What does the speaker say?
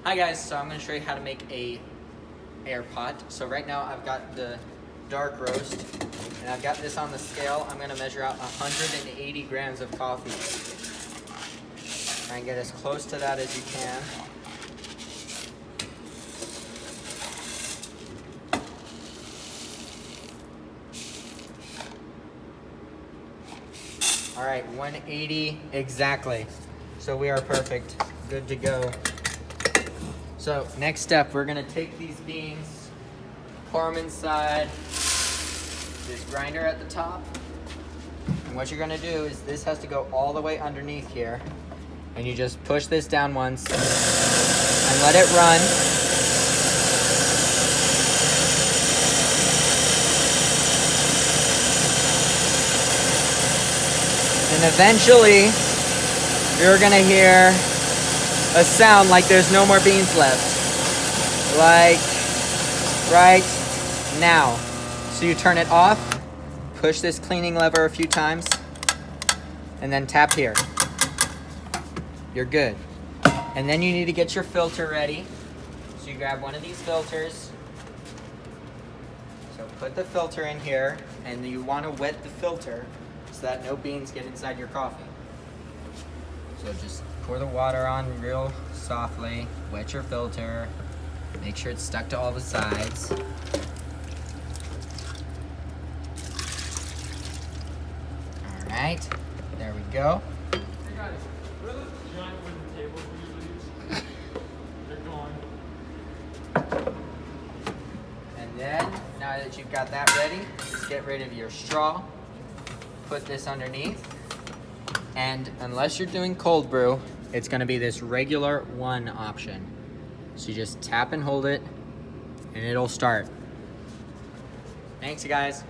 Hi guys, so I'm going to show you how to make a Airpot. So right now I've got the dark roast and I've got this on the scale. I'm going to measure out 180 grams of coffee. Try and get as close to that as you can. All right, 180 exactly. So we are perfect, good to go. So next step, we're gonna take these beans, pour them inside this grinder at the top. And what you're gonna do is this has to go all the way underneath here. And you just push this down once and let it run. And eventually, you're gonna hear a sound like there's no more beans left. Like right now. So you turn it off, push this cleaning lever a few times, and then tap here. You're good. And then you need to get your filter ready. So you grab one of these filters. So put the filter in here, and you want to wet the filter so that no beans get inside your coffee. So just pour the water on real softly, wet your filter, make sure it's stuck to all the sides. All right, there we go. Hey guys, what are those giant wooden tables we usually use? They're gone. And then, now that you've got that ready, just get rid of your straw, put this underneath, and unless you're doing cold brew, it's gonna be this regular one option. So you just tap and hold it, and it'll start. Thanks, you guys.